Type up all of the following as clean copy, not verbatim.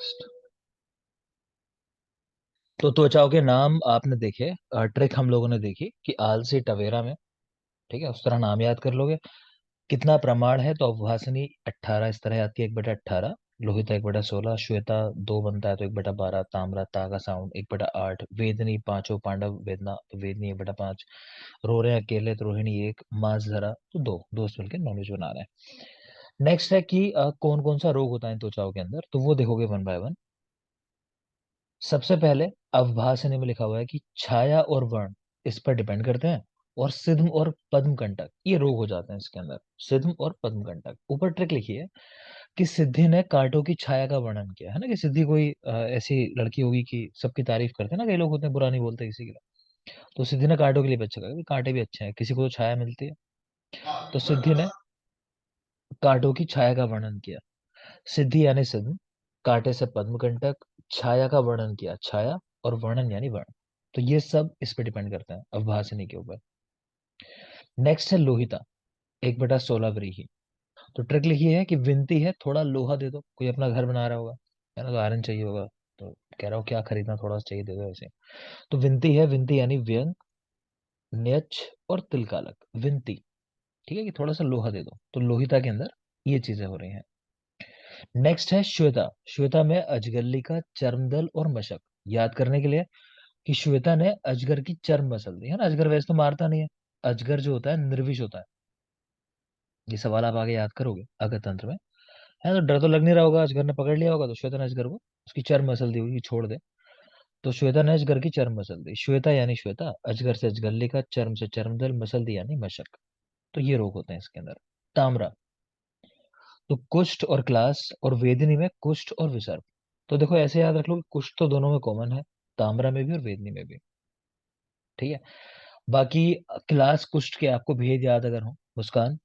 Next. तो त्वचाओं के नाम आपने देखे, ट्रिक हम लोगों ने देखी कि आलसी टवेरा में, ठीक है, उस तरह नाम याद कर लोगे। कितना प्रमाण है, तो अवभासनी 18 इस तरह आती है, 1/18। लोहिता 1/16, श्वेता 2 बनता है तो 1/12, ताम्रा ता का साउंड 1/8, वेदनी पांचों पांडव वेदना तो वेदनी 1/5, रो रहे हैं अकेले तो रोहिणी 1, मांस धरा तो 2, दोस्त मिलकर नॉनवेज बना रहे हैं। नेक्स्ट है कि कौन कौन सा रोग होता है त्वचाओं के अंदर, तो वो देखोगे वन बाय वन। सबसे पहले अवभाषण में लिखा हुआ है कि छाया और वर्ण इस पर डिपेंड करते हैं, और सिद्म और पद्म कंटक ये रोग हो जाते हैं इसके अंदर। सिद्म और पद्म कंटक। ऊपर ट्रिक लिखी है कि सिद्धि ने कांटों की छाया का वर्णन किया है ना, कि सिद्धि कोई ऐसी लड़की होगी कि सबकी तारीफ करते हैं ना, कई लोग होते हैं बुरा नहीं बोलते किसी के लिए। तो सिद्धि ने कांटों के लिए भी अच्छा कहा कि कांटे भी अच्छे हैं, किसी को तो छाया मिलती है। तो सिद्धि ने कांटों की छाया का वर्णन किया। सिद्धि यानी सिद्ध, कांटे से पद्म कंटक, छाया का वर्णन किया छाया, और वर्णन यानी वर्ण। तो ये सब इस पे डिपेंड करता है अवभाषणी के ऊपर। नेक्स्ट है लोहिता, 1/16 व्रीहि। तो ट्रिक लिखी है कि विनती है थोड़ा लोहा दे दो, कोई अपना घर बना रहा होगा है ना, तो आयरन चाहिए होगा, तो कह रहा हूँ क्या खरीदना, थोड़ा सा चाहिए, दे दो ऐसे। तो विनती है, विनती यानी व्यंग, न्यच और तिलकालक, विनती। ठीक है, कि थोड़ा सा लोहा दे दो, तो लोहिता के अंदर ये चीजें हो रही हैं। नेक्स्ट है श्वेता। श्वेता में अजगल्ली का चर्मदल और मशक याद करने के लिए, कि श्वेता ने अजगर की चर्म मसल दी है ना। अजगर वैसे तो मारता नहीं है, अजगर जो होता है निर्विष होता है। ये सवाल आप आगे याद करोगे अगर तंत्र में, है तो डर तो लग नहीं रहा होगा, अजगर ने पकड़ लिया होगा तो श्वेता ने अजगर को उसकी चर्म मसल दी होगी कि छोड़ दे। तो श्वेता ने अजगर की चर्म मसल दी। श्वेता यानी श्वेता, अजगर से अजगल्ली का, चर्म से चर्मदल, मसल दी यानी मशक। तो ये रोग होते हैं इसके अंदर। ताम्रा, तो कुष्ठ और क्लास, और वेदिनी में कुष्ठ और विसर्प। तो देखो ऐसे याद रख लो कि कुष्ठ तो दोनों में कॉमन है, ताम्रा में भी और वेदनी में भी। ठीक है। बाकी क्लास कुष्ठ के आपको भेद याद अगर हो, मुस्कान,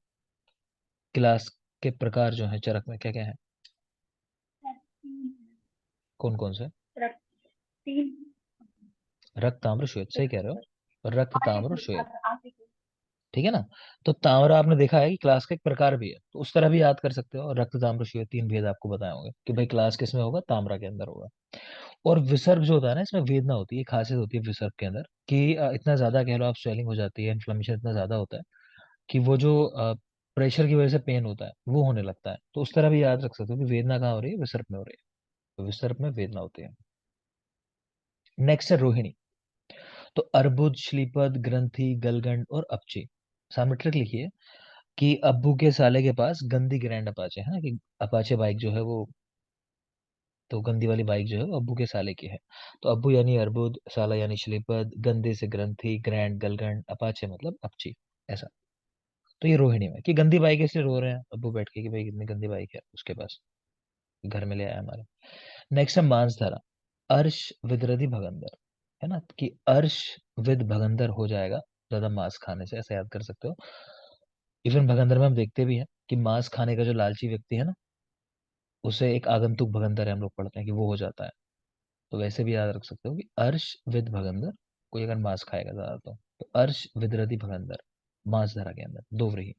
क्लास के प्रकार जो है चरक में क्या क्या है, कौन कौन से? रक्त, ताम्र, श्वेत, सही कह रहे हो, रक्त, ताम्र और श्वेत। ठीक है ना। तो ताम्र आपने देखा है कि क्लास का एक प्रकार भी है, तो उस तरह भी याद कर सकते हो। रक्त, ताम्र, श्वेत, 3 भेद आपको बताए होंगे कि भाई क्लास किस में होगा, ताम्रा के अंदर होगा। और विसर्ग जो होता है ना, इसमें वेदना होती है, खासियत होती है विसर्ग के अंदर कि इतना ज्यादा कह लो आप, स्वेलिंग हो जाती है, इन्फ्लेमेशन इतना ज्यादा होता है कि वो जो प्रेशर की वजह से पेन होता है वो होने लगता है। तो उस तरह भी याद रख सकते हो कि वेदना कहाँ हो रही है, विसर्ग में हो रही है, तो विसर्ग में वेदना होती है। नेक्स्ट है रोहिणी। तो अर्बुद, श्लीपद, ग्रंथि, गलगंड और अपची। सामने ट्रिक लिखिए कि अब्बू के साले के पास गंदी ग्रैंड अपाचे है ना, कि अपाचे बाइक जो है वो, तो गंदी वाली बाइक जो है वो अब्बू के साले की है। तो अब्बू यानी अर्बुद, साला यानी श्लीपद, गंदे से ग्रंथि, ग्रैंड गलगंड, अपाचे मतलब अपची, ऐसा। तो ये रोहिणी में कि गंदी बाइक इसलिए रो रहे हैं अब्बू बैठ के कि भाई कितनी गंदी बाइक है उसके पास, घर में ले आया हमारे। नेक्स्ट है मांसधारा, अर्श विदरधि भगंदर, है ना, कि अर्श विद भगंदर हो जाएगा ज्यादा मांस खाने से, ऐसा याद कर सकते हो। इवन भगंदर में हम देखते भी हैं कि मांस खाने का जो लालची व्यक्ति है ना, उसे एक आगंतुक भगंदर है, हम लोग पढ़ते हैं कि वो हो जाता है। तो वैसे भी याद रख सकते हो कि अर्श विद भगंदर, कोई अगर मांस खाएगा ज्यादा तो अर्श विदरधि भगंदर, मांस धरा के अंदर दो व्रीहि।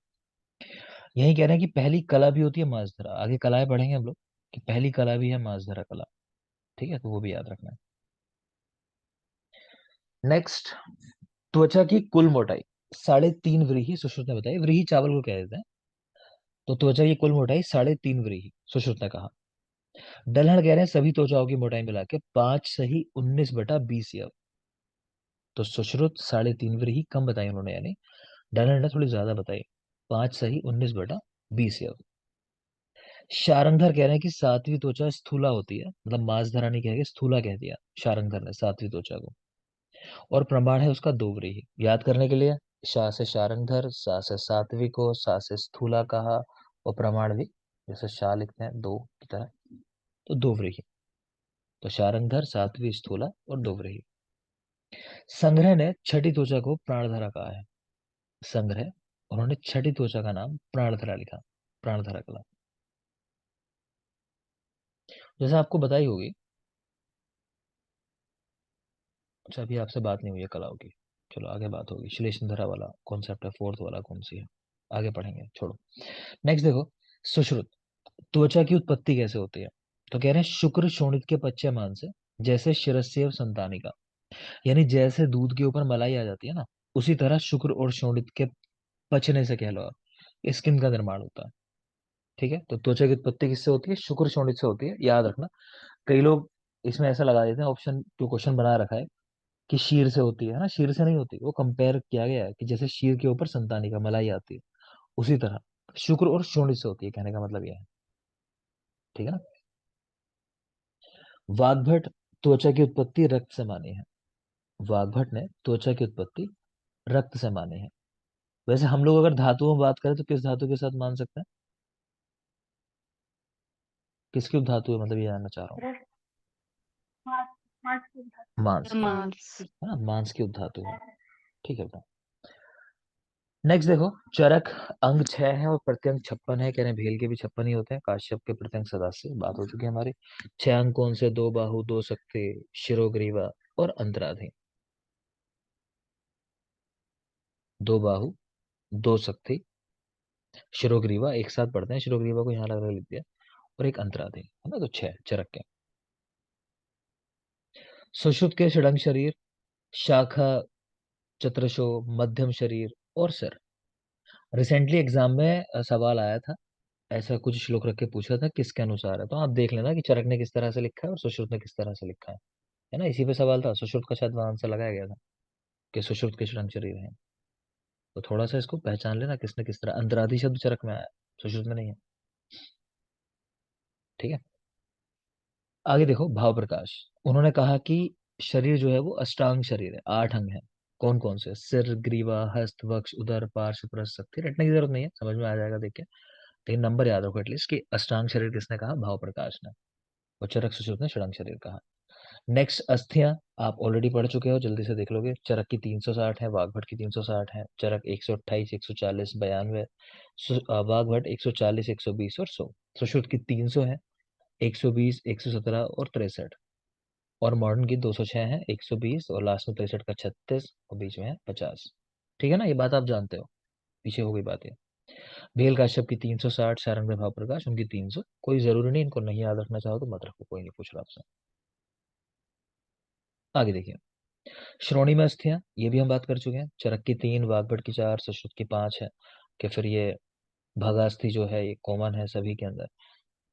यही कह रहे हैं कि पहली कला भी होती है मांस धरा, आगे कलाएं पढ़ेंगे हम लोग, कि पहली कला भी है मांस धरा कला। ठीक है, तो वो भी याद रखना है। नेक्स्ट, त्वचा की कुल मोटाई 3.5 व्रीहि, सुश्रुत ने बताई, व्रीहि चावल को कह देते हैं। तो त्वचा की कुल मोटाई 3.5 व्रीहि, सुश्रुत ने कहा। डलहन कह रहे हैं सभी त्वचाओं की मोटाई मिला के 5 सही 19/20 यव। तो सुश्रुत 3.5 व्रीहि कम बताई उन्होंने, यानी डलहन ने थोड़ी ज्यादा बताई, 5 सही 19/20 यव। शारंगधर कह रहे हैं कि सातवीं त्वचा स्थूला होती है, मतलब मांसधरा नहीं कह के स्थूला कह दिया शारंगधर ने सातवीं त्वचा को। और प्रमाण है उसका 2 व्रीहि, याद करने के लिए, शा से शारंगधर, सा से सात्विक को, सा से स्थूला कहा, और प्रमाण भी जैसे शाह लिखते हैं दो की तरह, तो 2 व्रीहि। तो शारंगधर, सात्विक, स्थूला और 2 व्रीहि। संग्रह ने छठी त्वचा को प्राणधरा कहा है। संग्रह, उन्होंने छठी त्वचा का नाम प्राणधरा लिखा, प्राणधरा कला। जैसे आपको बताई होगी, अच्छा अभी आपसे बात नहीं हुई है कलाओं की, चलो आगे बात होगी। श्लेषधरा वाला कॉन्सेप्ट है, फोर्थ वाला कौन सी है, आगे पढ़ेंगे, छोड़ो। नेक्स्ट देखो, सुश्रुत, त्वचा की उत्पत्ति कैसे होती है। तो कह रहे हैं शुक्र शोणित के पच्यमान से, जैसे शिरस्यव संतानिका, यानी जैसे दूध के ऊपर मलाई आ जाती है ना, उसी तरह शुक्र और शोणित के पचने से, कह लो आप, स्किन का निर्माण होता है। ठीक है, तो त्वचा की उत्पत्ति किससे होती है? शुक्र शोणित से होती है, याद रखना। कई लोग इसमें ऐसा लगा देते हैं, ऑप्शन जो क्वेश्चन बना रखा है कि शीर से होती है ना, शीर से नहीं होती। वो कंपेयर किया गया है कि जैसे शीर के ऊपर संतानी का मलाई आती है, उसी तरह शुक्र और शोणित से होती है, कहने का मतलब यह है। ठीक है ना। वाग्भट त्वचा की उत्पत्ति रक्त से मानी है। वाग्भट ने त्वचा की उत्पत्ति रक्त से मानी है। वैसे हम लोग अगर धातुओं में बात करें तो किस धातु के साथ मान सकते हैं? किसकी धातु है, मतलब ये जानना चाह रहा हूँ। रस- मांस मांस की मांस की, मांस। है ना, मांस की धातु है। ठीक है बेटा। नेक्स्ट देखो, चरक अंग 6 है और प्रत्यंग 56 है। कह रहे हैं भेल के भी 56 ही होते हैं। काश्यप के प्रत्यंग 87, बात हो चुकी है हमारी। 6 अंग कौन से? दो बाहु, दो सक्ति, शिरोग्रीवा और अंतराधि। दो बाहु, दो सक्ति, शिरोग्रीवा, एक साथ पढ़ते हैं, शिरोग्रीवा को यहाँ अलग अलग लिख दिया, और एक अंतराधि, है ना। तो 6 चरक के। सुषुप्त के षडंग शरीर, शाखा, चतुर्शो, मध्यम शरीर और सिर। रिसेंटली एग्जाम में सवाल आया था, ऐसा कुछ श्लोक रख के पूछा था किसके अनुसार है, तो आप देख लेना कि चरक ने किस तरह से लिखा है और सुश्रुत ने किस तरह से लिखा है ना। इसी पे सवाल था, सुश्रुत का शायद वहां आंसर लगाया गया था कि सुश्रुत के षडंग शरीर है। तो थोड़ा सा इसको पहचान लेना किसने किस तरह। अंतरादि शब्द चरक में आया, सुश्रुत में नहीं है। ठीक है। आगे देखो, भाव प्रकाश। उन्होंने कहा कि शरीर जो है वो अष्टांग शरीर है, 8 अंग है। कौन कौन से? सिर, ग्रीवा, हस्त, वक्ष, उदर, पार्श्व, पृष्ठ, शक्ति। रटने की जरूरत नहीं है, समझ में आ जाएगा देख के। लेकिन नंबर याद रखो एटलीस्ट कि अष्टांग शरीर किसने कहा? भाव प्रकाश ने। और चरक सुश्रुत ने षडंग शरीर कहा। नेक्स्ट, अस्थियां आप ऑलरेडी पढ़ चुके हो, जल्दी से देख लोगे। चरक की 360 है, वाघभट की 360 है। चरक 128, 140, 92, वाघभट 140, 120 और 100। सुश्रुत की 300 है, 120, 117 और 63। और मॉडर्न की 206 है, 120 और लास्ट में 63 का 36 और बीच में है 50। ठीक है ना, ये बात आप जानते हो, पीछे हो गई बात ये। भेल काश्यप की 360, सारंग भाव प्रकाश उनकी 300। कोई जरूरी नहीं, इनको नहीं याद रखना चाहो तो मत रखो, कोई नहीं पूछ रहा आपसे। आगे देखिए, श्रोणी में अस्थियां, ये भी हम बात कर चुके हैं। चरक की 3, वाग्भट की 4, सुश्रुत की 5 है। कि फिर ये भगास्थि जो है ये कॉमन है सभी के अंदर।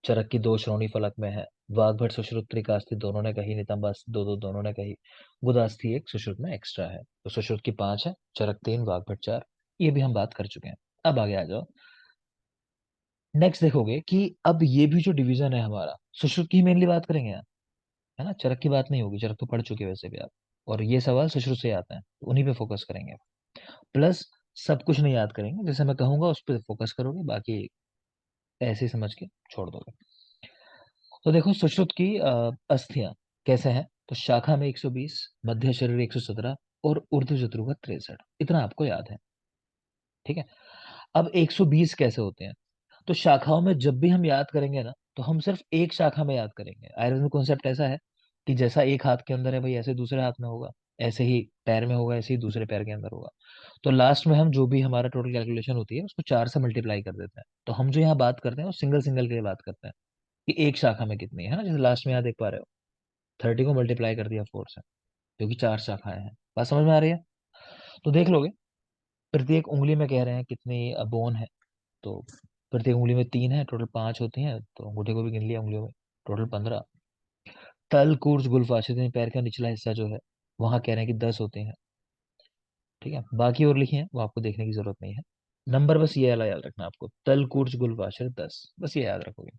चरक की 2 श्रोणी फलक में है। वाग्भट, सुश्रुत, त्रिकास्थि दोनों ने कही, नितंबास्थि दो दो दोनों ने कही, गुदास्थि एक सुश्रुत में एक्स्ट्रा है। तो सुश्रुत की 5 है, चरक 3, वाग्भट 4। ये भी हम बात कर चुके हैं। अब आगे आ जाओ। नेक्स्ट देखोगे कि अब ये भी जो डिवीजन है हमारा, सुश्रुत की मेनली बात करेंगे यहाँ, है ना। चरक की बात नहीं होगी, चरक तो पढ़ चुके हैं वैसे भी आप। और ये सवाल सुश्रुत से आते हैं, तो उन्हीं पे फोकस करेंगे। प्लस सब कुछ नहीं याद करेंगे, जैसे मैं कहूंगा उस पर फोकस करोगे, बाकी ऐसे ही समझ के छोड़ दोगे। तो देखो, सुश्रुत की अस्थियां कैसे हैं? तो शाखा में 120, मध्य शरीर 117 और ऊर्ध्व जत्रुका 63, इतना आपको याद है। ठीक है। अब 120 कैसे होते हैं? तो शाखाओं में जब भी हम याद करेंगे ना, तो हम सिर्फ एक शाखा में याद करेंगे। आयुर्वेद में कॉन्सेप्ट ऐसा है कि जैसा एक हाथ के अंदर है भाई, ऐसे दूसरे हाथ में होगा, ऐसे ही पैर में होगा, ऐसे ही दूसरे पैर के अंदर होगा। तो लास्ट में हम जो भी हमारा टोटल कैलकुलेशन होती है उसको 4 से मल्टीप्लाई कर देते हैं। तो हम जो यहाँ बात करते हैं वो सिंगल सिंगल के लिए बात करते हैं कि एक शाखा में कितनी है ना। जैसे लास्ट में यहाँ देख पा रहे हो, 30 को मल्टीप्लाई कर दिया 4 से, क्योंकि 4 शाखाएं हैं। बात समझ में आ रही है? तो देख लोगे, प्रत्येक उंगली में कह रहे हैं कितनी बोन है। तो प्रत्येक उंगली में 3 है, टोटल 5 होती हैं। तो अंगूठे को भी गिन लिया उंगलियों में, टोटल 15। तल, कूर्च, गुल्फाशय, यानी पैर का निचला हिस्सा जो है, वहां कह रहे हैं कि 10 होते हैं। ठीक है, बाकी और लिखे हैं वो आपको देखने की जरूरत नहीं है। नंबर बस ये वाला याद रखना आपको, तल, कूर्च, गुल्फाशय 10, बस ये याद रखोगे।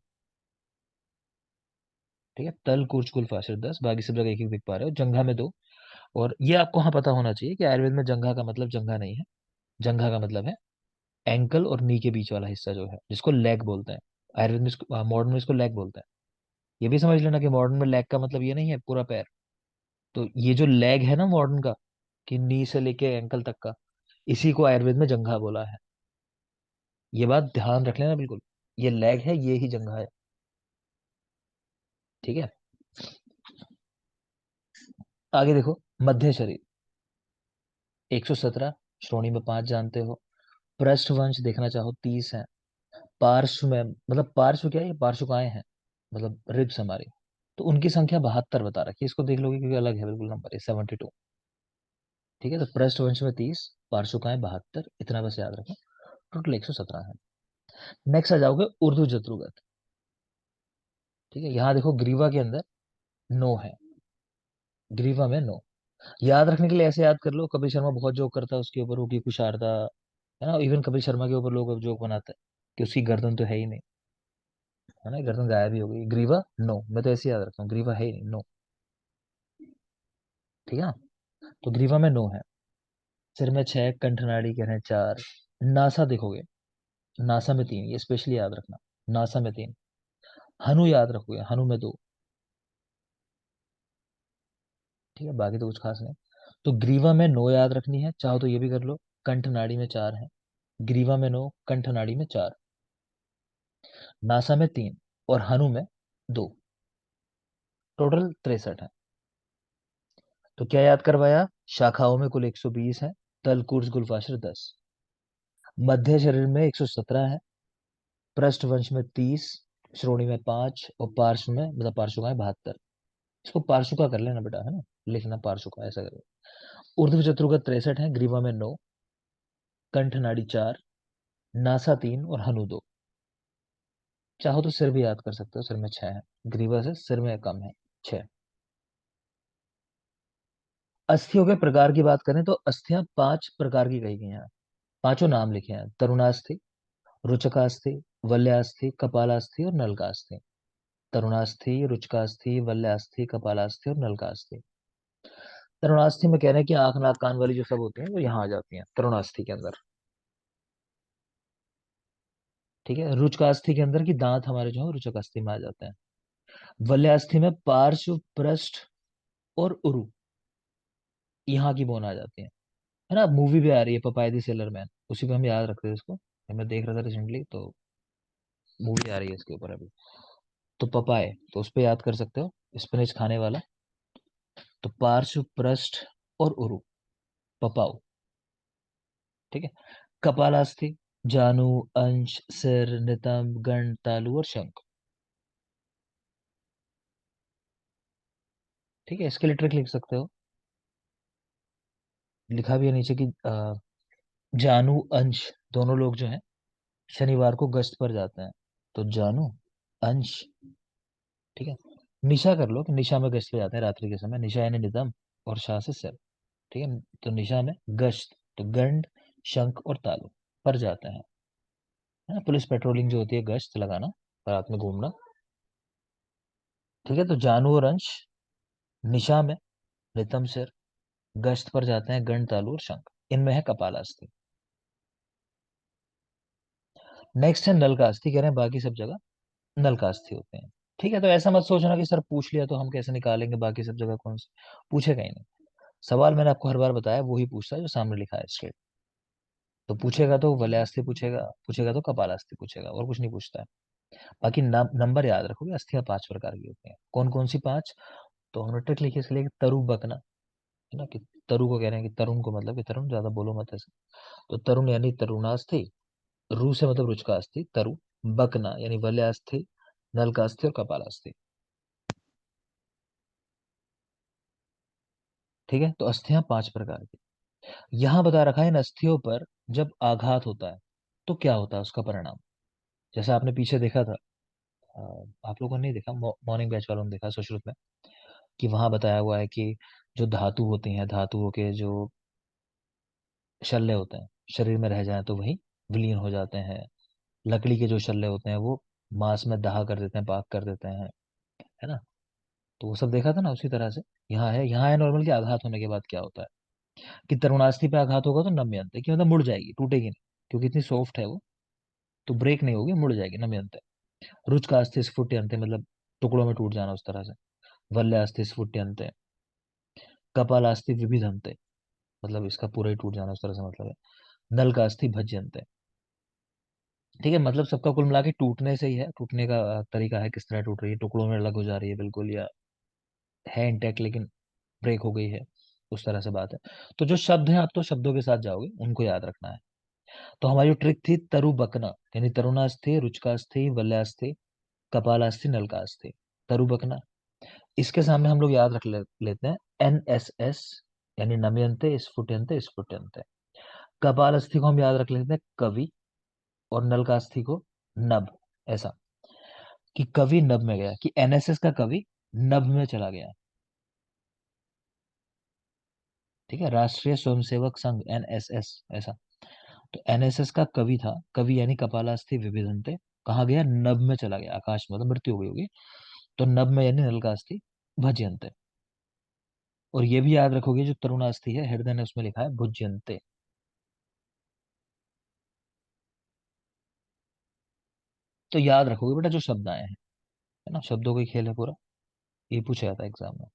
ठीक है, तल, कूर्च, गुल्फाशय 10, बाकी सब जगह एक एक दिख पा रहे हो। जंघा में 2। और ये आपको हाँ पता होना चाहिए कि आयुर्वेद में जंघा का मतलब जंघा नहीं है। जंघा का मतलब है एंकल और नी के बीच वाला हिस्सा जो है, जिसको लेग बोलते हैं। आयुर्वेद में इसको, मॉडर्न में इसको लेग बोलते हैं। ये भी समझ लेना कि मॉडर्न में लेग का मतलब ये नहीं है पूरा पैर। तो ये जो लेग है ना मॉडर्न का, कि नी से लेके एंकल तक का, इसी को आयुर्वेद में जंघा बोला है। ये बात ध्यान रख लेना बिल्कुल। ये लेग है, ये ही जंघा है। ठीक है। आगे देखो, मध्य शरीर 117, श्रोणी में 5 जानते हो। पृष्ठ वंश देखना चाहो 30 है। पार्श्व में, मतलब पार्श्व क्या है? ये पार्श्विकाएं हैं। मतलब रिब्स हमारी, तो उनकी संख्या 72 बता रखी है। इसको देख लोगे क्योंकि अलग है बिल्कुल नंबर, 72। ठीक है, तो पृष्ठ वंश में 30, पार्श्विकाएं 72, इतना बस याद रखें। टोटल 117 है। नेक्स्ट आ जाओगे उर्दू जत्रुगत। ठीक है, यहाँ देखो ग्रीवा के अंदर 9 है, ग्रीवा में 9। याद रखने के लिए ऐसे याद कर लो, कपिल शर्मा बहुत जोक करता है उसके ऊपर, वो की कुशारदा है ना। इवन कपिल शर्मा के ऊपर लोग अब जोक बनाते हैं कि उसकी गर्दन तो है ही नहीं, है ना, गर्दन गायब ही हो गई। ग्रीवा 9, मैं तो ऐसे याद रखता हूँ, ग्रीवा है ही नहीं, 9। ठीक है, तो ग्रीवा में 9 है। सिर में 6, कंठनाड़ी कह रहे हैं 4। नासा देखोगे, नासा में 3, ये स्पेशली याद रखना, नासा में 3। हनु याद रखोगे, हनु में 2। ठीक है, बाकी तो कुछ खास नहीं। तो ग्रीवा में 9 याद रखनी है, चाहो तो ये भी कर लो। कंठ नाड़ी में 4 है, ग्रीवा में 9, कंठ नाड़ी में 4, नासा में 3 और हनु में 2। टोटल 63 है। तो क्या याद करवाया, शाखाओं में कुल 120 है, तल कुर्ज गुलफाशर 10, मध्य शरीर में 117 है, पृष्ठ वंश में 30, श्रोणी में 5 और पार्श्व में मतलब पार्श्विका में 72। इसको पार्श्विका कर लेना बेटा, है ना, लिखना पार्श्विका ऐसा करो। ऊर्ध्व चतुर्गत 63 है, ग्रीवा में 9, कंठ नाड़ी 4, नासा 3 और हनु 2। चाहो तो सिर भी याद कर सकते हो, सिर में 6 है, ग्रीवा से सिर में कम है 6। अस्थियों के प्रकार की बात करें तो अस्थियां 5 प्रकार की कही गई हैं। पांचों नाम लिखे हैं, तरुणास्थि, रुचकास्थि, वल्यास्थि, कपालास्थि और नलकास्थि। तरुणास्थि, रुचकास्थि, वल्यास्थि, कपालास्थि और नलकास्थि। तरुणास्थि में कह रहे हैं कि आंख नाक कान वाली जो सब होती हैं वो यहाँ आ जाती हैं तरुणास्थि के अंदर। ठीक है, रुचकास्थि के अंदर की दांत हमारे जो है रुचकास्थि में आ जाते हैं। वल्यास्थि में पार्श्व, पृष्ठ और उरु, यहाँ की बोन आ जाती है ना। मूवी भी आ रही है पपाया दी सेलर मैन, उसी पे हम याद रखते हैं इसको। मैं देख रहा था रिसेंटली, तो मूवी आ रही है इसके ऊपर अभी। तो पपाए, तो उस पे याद कर सकते हो, स्पिनच खाने वाला। तो पार्श्व, पृष्ठ और उरु, पपाऊ। ठीक है, कपालास्थि, जानु, अंश, सिर, नितंब, गंड, तालु और शंख। ठीक है, इसके लिए ट्रिक लिख सकते हो, लिखा भी है नीचे कि जानू, अंश दोनों लोग जो हैं शनिवार को गश्त पर जाते हैं। तो जानू, अंश। ठीक है, निशा कर लो कि निशा में गश्त पे जाते हैं रात्रि के समय, निशा यानी निदम और शाह से सिर। ठीक है, तो निशा में गश्त, तो गंड, शंख और तालु पर जाते हैं, है ना। पुलिस पेट्रोलिंग जो होती है, गश्त लगाना, रात में घूमना। ठीक है, तो जानू और अंश निशा में, नितम सिर, गश्त पर जाते हैं, गंड, तालु और शंख, इनमें है कपालास्थि। नेक्स्ट है नलकास्थि, कह रहे हैं बाकी सब जगह नलकास्थि होते हैं। ठीक है, तो ऐसा मत सोचना कि सर पूछ लिया तो हम कैसे निकालेंगे बाकी सब जगह कौन से, पूछेगा ही नहीं। सवाल मैंने आपको हर बार बताया, वो ही पूछता है जो सामने लिखा है स्ट्रेट। तो पूछेगा तो वलयास्थि पूछेगा, पूछेगा तो कपालास्थि पूछेगा, और कुछ नहीं पूछता है। बाकी नंबर याद रखोगे, अस्थियां 5 प्रकार की होती हैं। कौन कौन सी 5? तो हमने ट्रिक लिखी इसके लिए कि तरु बकना, है ना, कि तरु को कह रहे हैं कि तरुण को, मतलब कि तरुण ज्यादा बोलो मत ऐसे। तो तरुण यानी तरुणास्थि, रू से मतलब रुचकास्थि, तरु, बकना यानी वलयास्थि, नलकास्थि और कपालास्थि। ठीक है, तो अस्थियां 5 प्रकार की। यहाँ बता रखा है इन अस्थियों पर जब आघात होता है तो क्या होता है उसका परिणाम। जैसा आपने पीछे देखा था, आप लोगों ने नहीं देखा, मॉर्निंग बैच वालों ने देखा सुश्रुत में, कि वहां बताया हुआ है कि जो धातु होती हैं, धातुओं के जो शल्य होते हैं शरीर में रह जाएं तो वही विलीन हो जाते हैं। लकड़ी के जो शल्य होते हैं वो मांस में दाह कर देते हैं, पाक कर देते हैं, है ना। तो वो सब देखा था ना, उसी तरह से यहाँ है नॉर्मल के आघात होने के बाद क्या होता है, कि तरुणास्थि पे आघात होगा तो नम्यंत, कि मतलब मुड़ जाएगी, टूटेगी नहीं, क्योंकि इतनी सॉफ्ट है वो, तो ब्रेक नहीं होगी, मुड़ जाएगी, नम्यंत। रुचकास्ति स्फुट्यन्ते मतलब टुकड़ों में टूट जाना उस तरह से। वल्यास्ति स्फुट्यन्ते, कपालास्ति विभिदन्ते मतलब इसका पूरा ही टूट जाना उस तरह से मतलब है। नलकास्ति भज्यन्ते। ठीक है, मतलब सबका कुल मिला के टूटने से ही है, टूटने का तरीका है किस तरह टूट रही है, टुकड़ों में अलग हो जा रही है बिल्कुल, या है इंटैक्ट लेकिन ब्रेक हो गई है, उस तरह से बात है। तो जो शब्द है आप तो शब्दों के साथ जाओगे, उनको याद रखना है। तो हमारी जो ट्रिक थी तरु बकना, यानी तरुणास्थि, रुचकास्थि, वल्यास्थि, कपालास्थि, नलकास्थि, तरु बकना। इसके सामने हम लोग याद लेते हैं NSS, यानी नमयंते, स्फुटयंते, स्फुटयंते। कपालास्थि को हम याद रख लेते हैं कवि, और नलकास्थि को नभ। ऐसा कि कवि नभ में गया, कि NSS का कवि नभ में चला गया। ठीक है, राष्ट्रीय स्वयंसेवक संघ, NSS, ऐसा। तो NSS का कवि था, कवि यानी कपालास्थि विभिदंते, कहा गया नभ में चला गया, आकाश में, मतलब मृत्यु हो गई होगी। तो नभ में यानी नलकास्थि भजयंते। और ये भी याद रखोगे, जो तरुणास्थि है हृदय ने, उसमें लिखा है भुज्यंते। तो याद रखोगे बेटा जो शब्द आए हैं, है ना, शब्दों का ही खेल है पूरा, ये पूछा जाता है एग्जाम में।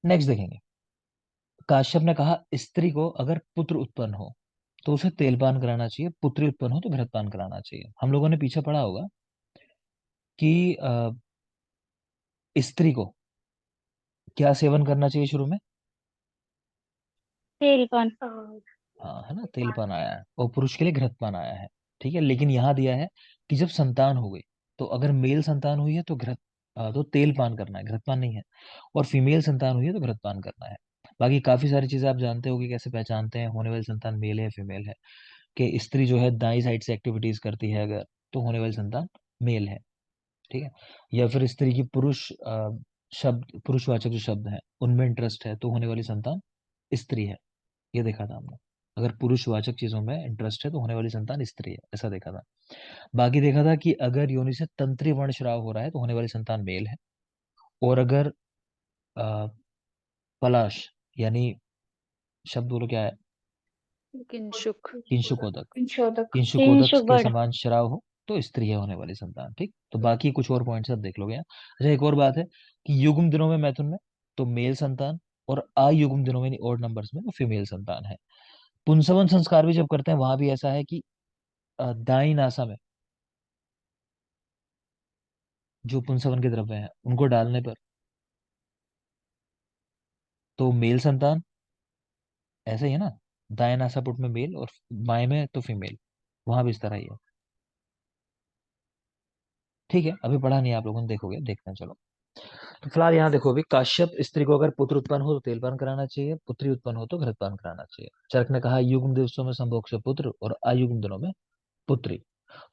नेक्स्ट देखेंगे। काश्यप ने कहा, स्त्री को अगर पुत्र उत्पन्न हो तो उसे तेलपान कराना चाहिए, पुत्री उत्पन्न हो तो घृतपान कराना चाहिए। हम लोगों ने पीछे पढ़ा होगा कि स्त्री को क्या सेवन करना चाहिए शुरू में। तेल पान। हाँ, है ना, तेलपान आया है, और पुरुष के लिए घृतपान आया है। ठीक है, लेकिन यहाँ दिया है कि जब संतान हो गई, तो अगर मेल संतान हुई है तो तो तेलपान करना है, घृतपान नहीं है। और फीमेल संतान हुई है तो घृतपान करना है। बाकी काफी सारी चीजें आप जानते हो कि कैसे पहचानते हैं होने वाली संतान मेल है फीमेल है। कि स्त्री जो है दाई साइड से एक्टिविटीज करती है अगर, तो होने वाली संतान मेल है। ठीक है, या फिर स्त्री की शब्द, पुरुषवाचक जो शब्द हैं उनमें इंटरेस्ट है, तो होने वाली संतान स्त्री है। ये देखा था हमने। अगर पुरुषवाचक चीजों में इंटरेस्ट है तो होने वाली संतान स्त्री है, ऐसा देखा था। बाकी देखा था कि अगर योनि से तंत्री वर्ण स्राव हो रहा है तो होने वाली संतान मेल है। और अगर अ, पलाश, यानी शब्द बोलो क्या है, किंशुक। किंशुकोदक, संशोधक। किंशुकोदक के किंशुगढ़। समान श्राव हो तो स्त्री है होने वाली संतान। ठीक, तो बाकी कुछ और पॉइंट्स आप देख लोगे यहाँ। अच्छा, एक और बात है कि युग्म दिनों में, मैथुन में, तो मेल संतान, और अयुग्म दिनों में, ओड नंबर्स में, तो फीमेल संतान है। पुंसवन संस्कार भी जब करते हैं वहां भी ऐसा है कि दाई नासा में जो पुंसवन के द्रव्य हैं उनको डालने पर तो मेल संतान, ऐसे ही है ना, दाएं नासापुट में मेल और बाएं में तो फीमेल, वहां भी इस तरह ही है। ठीक है, अभी पढ़ा नहीं, आप लोगों ने देखोगे, देखते हैं, चलो। तो फिलहाल यहाँ देखो, अभी काश्यप, स्त्री को अगर पुत्र उत्पन्न हो तो तेलपान कराना चाहिए, पुत्री उत्पन्न हो तो घृतपान कराना चाहिए। चरक ने कहा, युग्म दिवसों में संभोग से पुत्र और अयुग्म दिनों में पुत्री।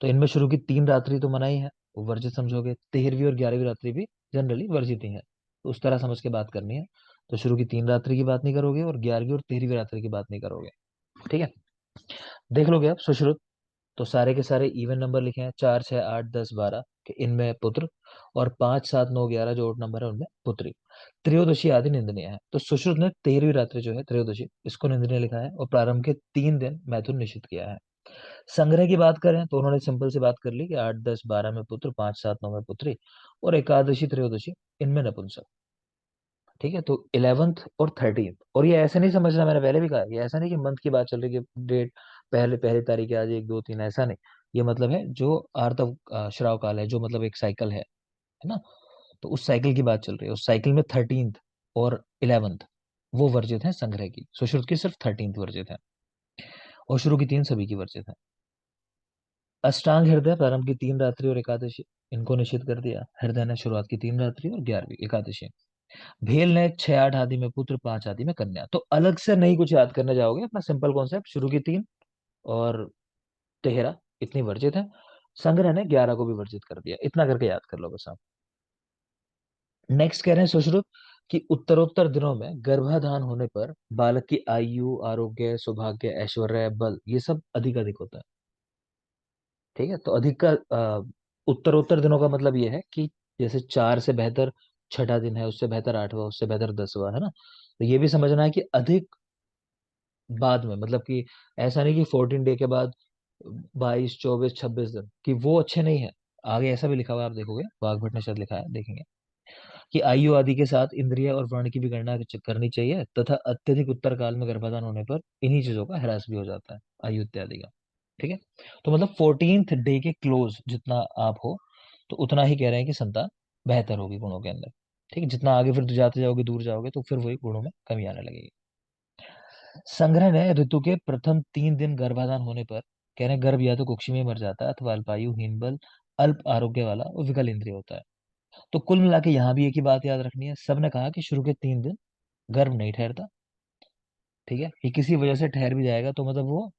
तो इनमें शुरू की 3 रात्रि तो मना ही है, वो वर्जित समझोगे। 13वीं और 11वीं रात्रि भी जनरली वर्जित ही है, तो उस तरह समझ के बात करनी है। तो शुरू की 3 रात्रि की बात नहीं करोगे, और 11वीं और 13वीं रात्रि की बात नहीं करोगे। ठीक है, देख लोगे आप सुश्रुत, तो सारे के सारे इवन नंबर लिखे हैं, 4, 6, 8, 10, 12, कि इनमें पुत्र, और 5, 7, 9, 11 जो ओड नंबर है उनमें पुत्री। त्रयोदशी आदि निंदनीय है, तो सुश्रुत ने 13वीं रात्रि जो है त्रयोदशी, इसको निंदनीय लिखा है, और प्रारंभ के 3 दिन मैथुन निषिद्ध किया है। संग्रह की बात करें तो उन्होंने सिंपल सी बात कर ली कि 8, 10, 12 में पुत्र, 5, 7, 9 में पुत्री, और एकादशी त्रयोदशी इनमें नपुंसक। ठीक है, तो 11th और 13th, और ये ऐसे नहीं समझना, मैंने पहले भी कहा, ये ऐसा नहीं कि मंथ की बात चल रही है कि डेट पहले पहली तारीख है आज, 1, 2, 3, ऐसा नहीं। ये मतलब है जो आर्तव श्राव काल है, जो मतलब एक साइकिल है ना, तो उस साइकिल की बात चल रही है। उस साइकिल में 13th और 11th वो वर्जित है संग्रह की, सुश्रुत की सिर्फ 13th वर्जित है, और शुरू की 3 सभी की वर्जित है। अष्टांग हृदय, प्रारंभ की 3 रात्रि और एकादशी, इनको निषिद्ध कर दिया। हृदय ने शुरुआत की 3 रात्रि और 11वीं एकादशी। भेल ने 6, 8 आदि में पुत्र, 5 आदि में कन्या। तो अलग से नहीं कुछ याद करने जाओगे, अपना सिंपल कॉन्सेप्ट, शुरू की 3 और 13 इतनी वर्जित है, संग्रह ने 11 को भी वर्जित कर दिया, इतना करके याद कर लो बस आप। नेक्स्ट कह रहे हैं सुश्रुत कि उत्तरोत्तर दिनों में गर्भाधान होने पर बालक की आयु, आरोग्य, सौभाग्य, ऐश्वर्य, बल, ये सब अधिक अधिक होता है। ठीक है, तो अधिक का उत्तरोत्तर दिनों का मतलब ये है कि जैसे 4 से बेहतर छठा दिन है, उससे बेहतर 8वां, उससे बेहतर 10वां, है ना। तो ये भी समझना है कि अधिक बाद में, मतलब कि ऐसा नहीं कि 14 डे के बाद 22, 24, 26 दिन, कि वो अच्छे नहीं है। आगे ऐसा भी लिखा हुआ है, आप देखोगे, वाग्भट ने शायद लिखा है, देखेंगे, कि आयु आदि के साथ इंद्रिय और वर्ण की भी गणना करनी चाहिए, तथा अत्यधिक उत्तर काल में गर्भाधान होने पर इन्हीं चीजों का ह्रास भी हो जाता है, आयु इत्यादि का। ठीक है, तो मतलब 14th डे के क्लोज जितना आप हो, तो उतना ही कह रहे हैं कि संतान बेहतर होगी गुणों के अंदर। ठीक है, जितना आगे फिर जाते जाओगे, दूर जाओगे, तो फिर वही गुणों में कमी आने लगेगी। संग्रह ने ऋतु के प्रथम 3 दिन गर्भाधान होने पर, कह रहे हैं गर्भ या तो कुक्षी में मर जाता है अथवा अल्पायु, हीन बल, अल्प आरोग्य वाला और विकल इंद्रिय होता है। तो कुल मिला के यहाँ भी एक ही बात याद रखनी है, सबने कहा कि शुरू के 3 दिन गर्भ नहीं ठहरता। ठीक है, ये किसी वजह से ठहर भी जाएगा तो मतलब वो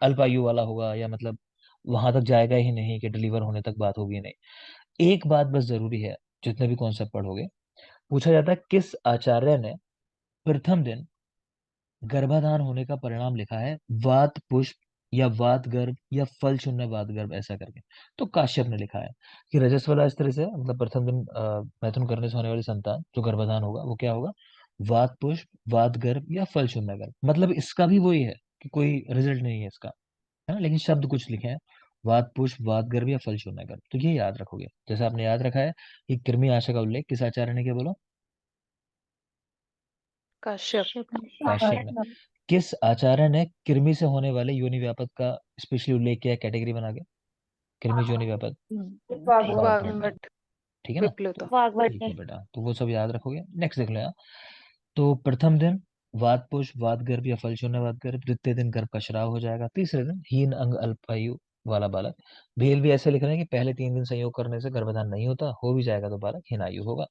अल्पायु वाला होगा, या मतलब वहां तक जाएगा ही नहीं कि डिलीवर होने तक बात होगी नहीं। एक बात बस जरूरी है, जितने भी कॉन्सेप्ट पढ़ोगे, पूछा जाता है किस आचार्य ने प्रथम दिन गर्भाधान होने का परिणाम लिखा है वात पुष्प या वात गर्भ या फल शून्य वात गर्भ ऐसा करके। तो काश्यप ने लिखा है कि रजस्वला स्त्री से मतलब प्रथम दिन मैथुन करने से होने वाली संतान जो गर्भाधान होगा वो क्या होगा, वात पुष्प वात गर्भ या फल शून्य गर्भ। मतलब इसका भी वही है कि कोई रिजल्ट नहीं है इसका, है ना, लेकिन शब्द कुछ लिखे हैं, वात पुष्प वात गर्भ या फल शून्य गर्भ। तो ये याद रखोगे, जैसे आपने याद रखा है कि कृमि आशा का उल्लेख किस आचार्य ने किया, बोलो। काश्यप। काश्यप ने। किस आचार्य ने कृमि से होने वाले योनि व्यापक का स्पेशली उल्लेख किया कैटेगरी बना के, कृमि योनि व्यापक? वाग्भट ने। वाग्भट। ठीक है ना, विप्लुता। ठीक है बेटा, तो वो सब याद रखोगे। नेक्स्ट देख लो यहाँ। तो प्रथम दिन वात पुष्प वात गर्भ या फल शून्य वात गर्भ, द्वितीय दिन गर्भ का स्राव हो जाएगा, तीसरे दिन हीन अंग अल्पायु वाला बालक। भेल भी ऐसे लिख रहे हैं कि पहले 3 दिन संयोग करने से गर्भधान नहीं होता, हो भी जाएगा तो बालक हीन आयु होगा।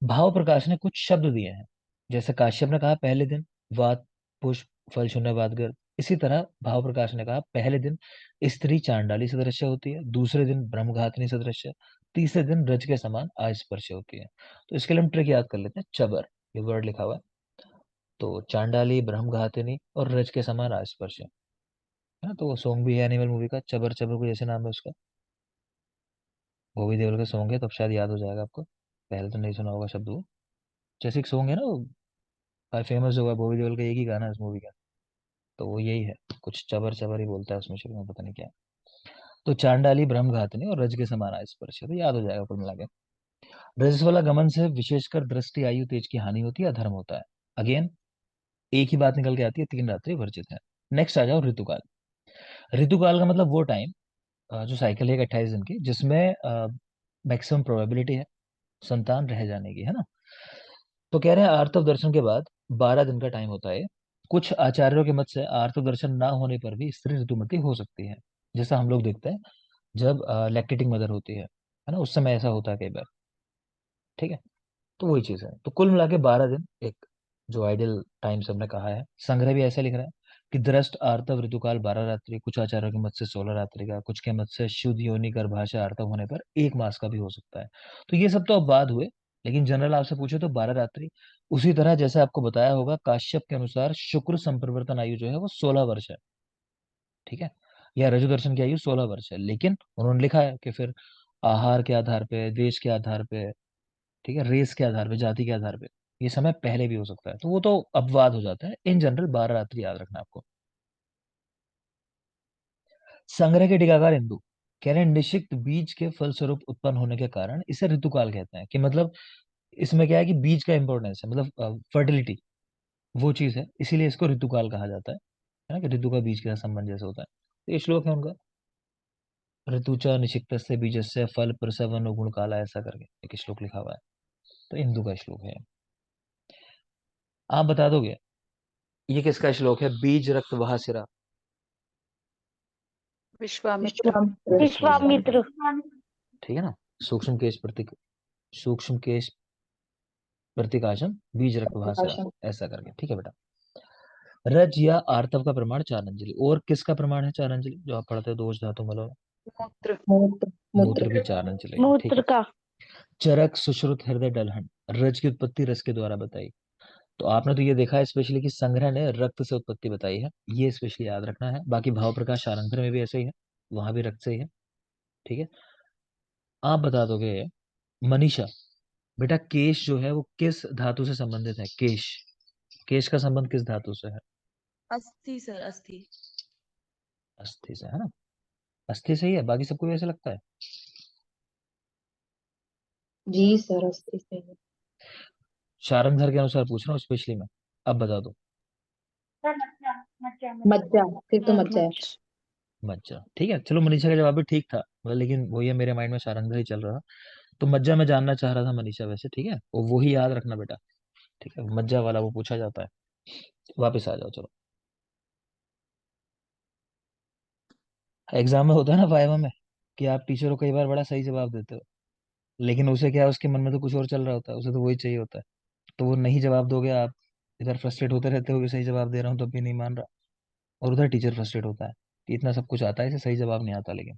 भाव प्रकाश ने कुछ शब्द दिए हैं, जैसे काश्यप ने कहा पहले दिन वात पुष्प फल शून्य वात गर्भ, इसी तरह भाव प्रकाश ने कहा पहले दिन स्त्री चांडाली सदृश्य होती है, दूसरे दिन ब्रह्मघातिनी सदृश्य, तीसरे दिन रज के समान अस्पर्श्य होती है। तो इसके लिए हम ट्रिक याद कर लेते हैं, चबर, ये वर्ड लिखा हुआ है। तो चांडाली ब्रह्मघातिनी और रज के समान अस्पर्श्य, है ना। तो वो सॉन्ग भी है एनिमल मूवी का, चबर चबर को जैसे नाम है उसका, बॉबी देओल का सॉन्ग है, तो अब शायद याद हो जाएगा आपको, पहले तो नहीं सुना होगा शब्द वो। जैसे एक सॉन्ग है ना वो काफी फेमस हुआ, बॉबी देओल का एक ही गाना है उस मूवी का, तो वो यही है, कुछ चबर चबर ही बोलता है उसमें शुरू में, पता नहीं क्या। तो चांडाली ब्रह्मघातिनी और रज के समान स्पर्श, तो याद हो जाएगा कुल मिला के। रजस्वला गमन से विशेषकर दृष्टि आयु तेज की हानि होती है, अधर्म होता है। अगेन एक ही बात निकल के आती है, 3 रात्रि वर्जित है। नेक्स्ट आ जाओ ऋतुकाल। ऋतुकाल का मतलब वो टाइम जो साइकिल है 28 दिन की, जिसमें मैक्सिमम प्रोबेबिलिटी है संतान रह जाने की, है ना। तो कह रहे हैं आर्तव दर्शन के बाद 12 दिन का टाइम होता है। कुछ आचार्यों के मत से आर्तव दर्शन ना होने पर भी स्त्री ऋतुमती हो सकती है, जैसा हम लोग देखते हैं जब लैक्टेटिंग मदर होती है ना, उस समय ऐसा होता है कई बार। ठीक है, तो वही चीज है। तो कुल मिला के 12 दिन एक जो आइडियल टाइम सबने कहा है। संग्रह भी ऐसा लिख रहा है कि दृष्ट आर्तव ऋतुकाल 12 रात्रि, कुछ आचार्यों के मत से 16 रात्रि का, कुछ के मत से शुद्ध योनि गर्भाशय आर्तव होने पर 1 मास का भी हो सकता है। तो ये सब तो अब बाद हुए, लेकिन जनरल आपसे पूछे तो 12 रात्रि। उसी तरह जैसे आपको बताया होगा काश्यप के अनुसार शुक्र संप्रवर्तन आयु जो है वो 16 वर्ष है। ठीक है, या रजु दर्शन की आयु 16 वर्ष है, लेकिन उन्होंने लिखा है कि फिर आहार के आधार पे, देश के आधार पे, ठीक है, रेस के आधार पे, जाति के आधार पे ये समय पहले भी हो सकता है, तो वो तो अपवाद हो जाता है। इन जनरल 12 रात्रि याद रखना आपको। संग्रह के टीकाकार हिंदू कह रहे हैं निषिक्त बीज के फलस्वरूप उत्पन्न होने के कारण इसे ऋतुकाल कहते हैं, कि मतलब इसमें क्या है कि बीज का इंपॉर्टेंस है, मतलब फर्टिलिटी वो चीज है, इसीलिए इसको ऋतुकाल कहा जाता है ना, कि ऋतु का बीज के साथ संबंध जैसे होता है। तो ये श्लोक है उनका, ऋतुचा निषिक्त से बीजस्य फल प्रसव गुण काला, ऐसा करके एक श्लोक लिखा हुआ है। तो हिंदू का श्लोक है। आप बता दोगे ये किसका श्लोक है, बीज रक्त वहा सिरा? विश्वामित्र। विश्वामित्र। ठीक है ना, सूक्ष्म केश प्रतीक, सूक्ष्म केश प्रतीकाशम बीज रक्त वहा सिरा, ऐसा करके। ठीक है बेटा। रज या आर्तव का प्रमाण चार अंजलि, और किसका प्रमाण है चार अंजलि, जो आप पढ़ते हो दोष धातु मलो? मूत्र। मूत्र भी चार अंजलि है, ठीक है। चरक सुश्रुत हृदय डलहन, रज की उत्पत्ति रस के द्वारा बताई। तो आपने तो ये देखा है स्पेशली कि संग्रह ने रक्त से उत्पत्ति बताई है, ये स्पेशली याद रखना है। बाकी भाव प्रकाश सारंगर में भी ऐसे ही है, वहां भी रक्त से ही है। ठीक है, आप बता दोगे मनीषा, बेटा केश जो है वो किस धातु से संबंधित है, केश, केश का संबंध किस धातु से है? अस्थि सर, अस्थि। अस्थि से, है ना, अस्थि से ही है, बाकी सबको भी ऐसा लगता है। जी सर, अस्थि से है। शारंगधर के अनुसार पूछ रहा हूँ स्पेशली मैं, अब बता दो। सर मज्जा, मज्जा मज्जा, फिर तो मज्जा है। मज्जा, ठीक है, चलो मनीषा का जवाब भी ठीक था, मतलब लेकिन वही है, मेरे माइंड में शारंगधर ही चल रहा था। तो मज्जा में जानना चाह रहा था मनीषा वैसे, ठीक है, और वही याद रखना बेटा। ठीक है, मज्जा वाला वो पूछा जाता है। वापस आ जाओ चलो। एग्जाम में होता है ना वाइवा में, कि आप टीचर को कई बार बड़ा सही जवाब देते हो, लेकिन उसे क्या है, उसके मन में तो कुछ और चल रहा होता है, उसे तो वही चाहिए होता है। तो वो नहीं जवाब दोगे आप, इधर फ्रस्ट्रेट होते रहते हो कि सही जवाब दे रहा हूँ तब भी नहीं मान रहा, और उधर टीचर फ्रस्ट्रेट होता है कि इतना सब कुछ आता है, इसे सही जवाब नहीं आता। लेकिन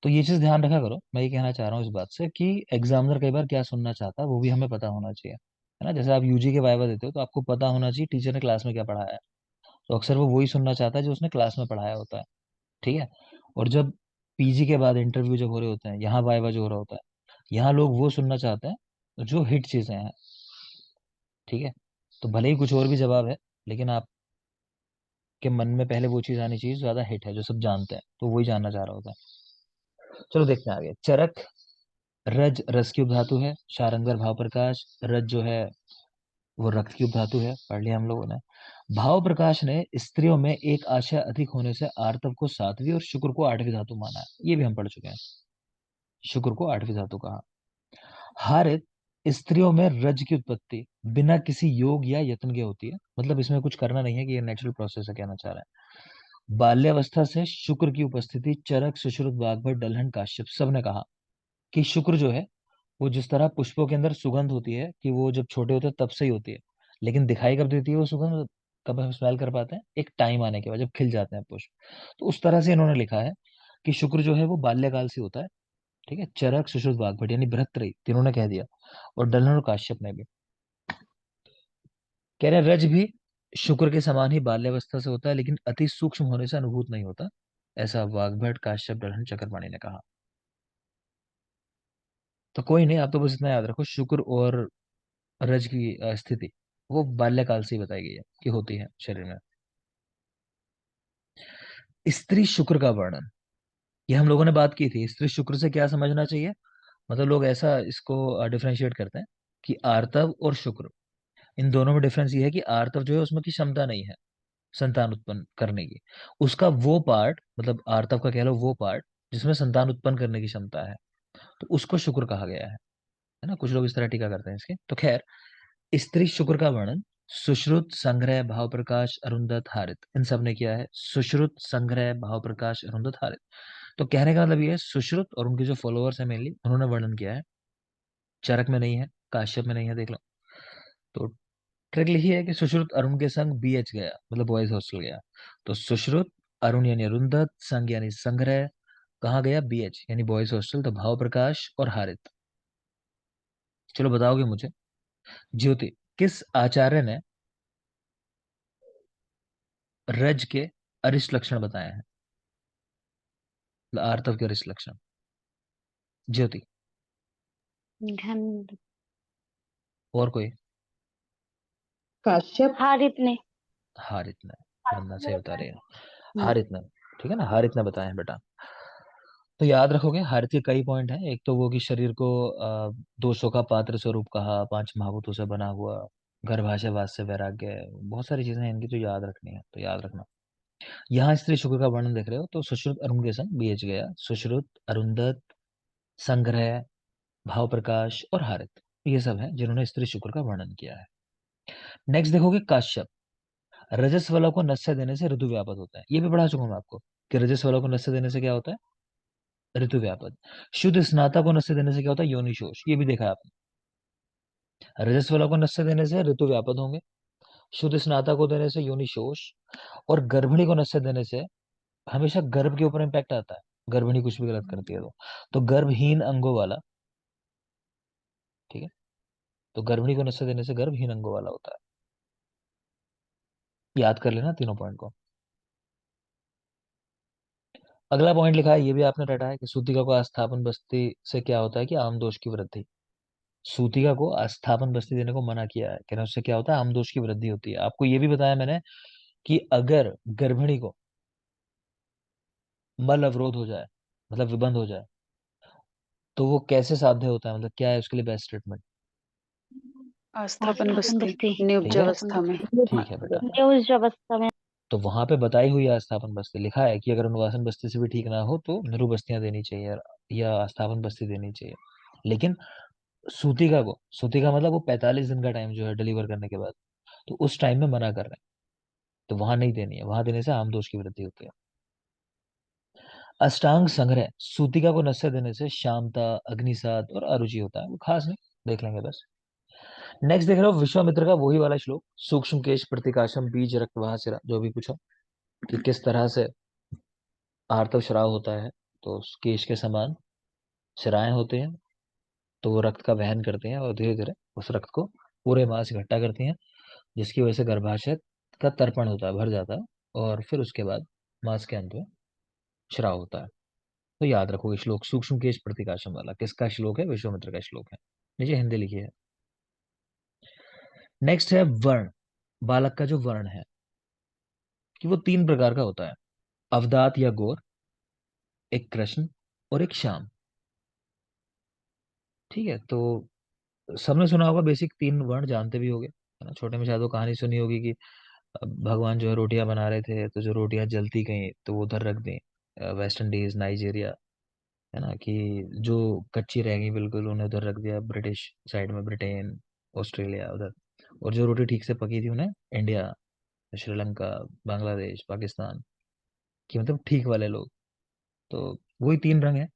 तो ये चीज ध्यान रखा करो। मैं ये कहना चाह रहा हूँ इस बात से कि एग्जामिनर कई बार क्या सुनना चाहता है वो भी हमें पता होना चाहिए, है ना। जैसे आप यूजी के वाइवा देते हो तो आपको पता होना चाहिए टीचर ने क्लास में क्या पढ़ाया है, तो अक्सर वो वही सुनना चाहता है जो उसने क्लास में पढ़ाया होता है, ठीक है। और जब पीजी के बाद इंटरव्यू जब हो रहे होते हैं, यहाँ वाइवा जो हो रहा होता है, यहाँ लोग वो सुनना चाहते हैं जो हिट चीजें हैं, ठीक है। तो भले ही कुछ और भी जवाब है, लेकिन आपके मन में पहले वो चीज आनी चाहिए जो ज्यादा हिट है, जो सब जानते हैं, तो वही जानना चाह रहा होता है। चलो देखते हैं आगे। चरक, रज रस की उपधातु है। शारंगर भाव प्रकाश, रज जो है वो रक्त की उपधातु है, पढ़ लिया हम लोगों ने। भाव प्रकाश ने स्त्रियों में एक आशय अधिक होने से आर्तव को सातवीं और शुक्र को आठवीं धातु माना है, ये भी हम पढ़ चुके हैं, शुक्र को आठवीं धातु कहा। हारित, स्त्रियों में रज की उत्पत्ति बिना किसी योग या यत्न के होती है, मतलब इसमें कुछ करना नहीं है, कि ये नेचुरल प्रोसेस है, कहना चाह रहा है। बाल्यावस्था से शुक्र की उपस्थिति चरक, सुश्रुत, वाग्भट, दलहन, काश्यप सब ने कहा कि शुक्र जो है वो जिस तरह पुष्पों के अंदर सुगंध होती है कि वो जब छोटे होते हैं तब से ही होती है, लेकिन दिखाई कब देती है वो सुगंध, कब हम स्मेल कर पाते हैं, एक टाइम आने के बाद जब खिल जाते हैं पुष्प। तो उस तरह से इन्होंने लिखा है कि शुक्र जो है वो बाल्यकाल से होता है, ठीक है। चरक, सुश्रुत, वाग्भट यानी बृहत्त्रयी तीनों ने कह दिया, और डल्हन और काश्यप ने भी। कह रहे हैं रज भी शुक्र के समान ही बाल्यावस्था से होता है, लेकिन अति सूक्ष्म होने से अनुभूत नहीं होता, ऐसा वाग्भट, काश्यप, डल्हन, चक्रपाणी ने कहा। तो कोई नहीं, आप तो बस इतना याद रखो, शुक्र और रज की स्थिति वो बाल्यकाल से ही बताई गई है कि होती है शरीर में। स्त्री शुक्र का वर्णन, ये हम लोगों ने बात की थी, स्त्री शुक्र से क्या समझना चाहिए। मतलब लोग ऐसा इसको डिफरेंशिएट करते हैं कि आर्तव और शुक्र, इन दोनों में डिफरेंस ये है कि आर्तव जो है उसमें की क्षमता नहीं है संतान उत्पन्न करने की, उसका वो पार्ट, मतलब आर्तव का कह लो वो पार्ट जिसमें संतान उत्पन्न करने की क्षमता है, तो उसको शुक्र कहा गया है ना। कुछ लोग इस तरह टीका करते हैं इसके। तो खैर, स्त्री शुक्र का वर्णन सुश्रुत, संग्रह, भाव प्रकाश, अरुंधत, हारित इन सब ने किया है। सुश्रुत, संग्रह, भाव प्रकाश, अरुंधत, हारित। तो कहने का मतलब ये है, सुश्रुत और उनके जो फॉलोअर्स है मेनली, उन्होंने वर्णन किया है, चरक में नहीं है, काश्यप में नहीं है, देख लो। तो ट्रिक यही है कि सुश्रुत अरुण के संग बीएच गया, मतलब बॉयज हॉस्टल गया। तो सुश्रुत, अरुण यानी अरुंधत, संग यानी संग्रह, कहाँ गया, बीएच यानी बॉयज हॉस्टल। तो भाव प्रकाश और हारित। चलो बताओगे मुझे, ज्योति, किस आचार्य ने रज के अरिष्ट लक्षण बताए हैं, मतलब आर्तव के अरिष्ट लक्षण। ज्योति, घन, और कोई। काश्यप, हारित ने। हारित ने, बंदा सही बता रही है, हम्म, हारित ने, ठीक है ना, हारित ने बताए हैं बेटा। तो याद रखोगे हारित के कई पॉइंट हैं। एक तो वो कि शरीर को दोषों का पात्र स्वरूप कहा, पांच महाभूतों से बना हुआ, गर्भाशय, वास्य, वैराग्य, बहुत सारी चीजें हैं इनकी जो याद रखनी है, तो याद रखना। यहाँ स्त्री शुक्र का वर्णन देख रहे हो, तो सुश्रुत अरुण के संग बीएच गया, सुश्रुत, अरुंधत, संग्रह, भाव प्रकाश और हारित, ये सब है जिन्होंने स्त्री शुक्र का वर्णन किया है। नेक्स्ट देखोगे काश्यप, रजस वाला को नस्य देने से ऋतु व्यापक होता है, ये भी पढ़ा चुका हूं मैं आपको कि रजस वाला को नस्य देने से क्या होता है, ऋतु व्यापक। शुद्ध स्नाता को नस्य देने से क्या होता है, योनिशोष, ये भी देखा है आपने। रजस वाला को नस्य देने से ऋतु व्यापक होंगे, शुद्ध स्नाता को देने से योनिशोष, और गर्भिणी को नस्य देने से हमेशा गर्भ के ऊपर इम्पैक्ट आता है, गर्भिणी कुछ भी गलत करती है तो गर्भहीन अंगों वाला, ठीक है। तो गर्भिणी को नस्य देने से गर्भहीन अंगों वाला होता है, याद कर लेना तीनों पॉइंट को। अगला पॉइंट लिखा है, ये भी आपने रटा है कि सूतिका को आस्थापन बस्ती से क्या होता है कि आम दोष की वृद्धि। सूतिका को आस्थापन बस्ती देने को मना किया है, कहना उससे क्या होता है, आम दोष की वृद्धि होती है। आपको ये भी बताया मैंने कि अगर गर्भिणी को मल अवरोध हो जाए, मतलब विबंध हो जाए, तो वो कैसे साध्य होता है, मतलब क्या है उसके लिए बेस्ट ट्रीटमेंट। आस्थापन आस्थापन बस्ती बस्ती, नियुक्त ठीक है, अवस्था में। ठीक है बेटा। उस अवस्था में। तो वहां पे बताई हुई आस्थापन बस्ती लिखा है कि अगर अनुवासन बस्ती से भी ठीक ना हो तो निरु बस्तियां देनी चाहिए या आस्थापन बस्ती देनी चाहिए। लेकिन सूतिका को, सूतिका मतलब वो 45 दिन का टाइम जो है डिलीवर करने के बाद, तो उस टाइम में मना कर रहे हैं, तो वहां नहीं देनी है, वहां देने से आम दोष की वृद्धि होती है। अष्टांग संग्रह, सूतिका को नस्य देने से शांता, अग्निसात और अरुचि होता है, वो खास नहीं, देख लेंगे बस। नेक्स्ट देख रहे हो विश्वामित्र का वही वाला श्लोक, सूक्ष्म केश प्रतिकाशम बीज रक्त वहासिरा, जो भी पूछा कि किस तरह से आर्तव श्राव होता है, तो उस केश के समान शिराएं होते हैं, तो वो रक्त का वहन करते हैं और धीरे धीरे उस रक्त को पूरे मांस इकट्ठा करती हैं, जिसकी वजह से गर्भाशय का तर्पण होता है, भर जाता है, और फिर उसके बाद मांस के अंत में श्राव होता है। तो याद रखो ये श्लोक सूक्ष्म केश प्रतिकाशम वाला किसका श्लोक है? विश्वामित्र का श्लोक है। नीचे हिंदी लिखी है। नेक्स्ट है वर्ण, बालक का जो वर्ण है कि वो 3 प्रकार का होता है, अवदात या गोर, एक कृष्ण और एक श्याम। ठीक है, तो सबने सुना होगा, बेसिक 3 वर्ण जानते भी होंगे, है ना। छोटे में शायद वो कहानी सुनी होगी कि भगवान जो है रोटियां बना रहे थे, तो जो रोटियां जलती गई तो वो उधर रख दी, वेस्ट इंडीज, नाइजीरिया, है ना, कि जो कच्ची रह गई बिल्कुल उन्हें उधर रख दिया, ब्रिटिश साइड में, ब्रिटेन, ऑस्ट्रेलिया उधर, और जो रोटी ठीक से पकी थी उन्हें इंडिया, श्रीलंका, बांग्लादेश, पाकिस्तान, कि मतलब ठीक वाले लोग। तो वही 3 रंग है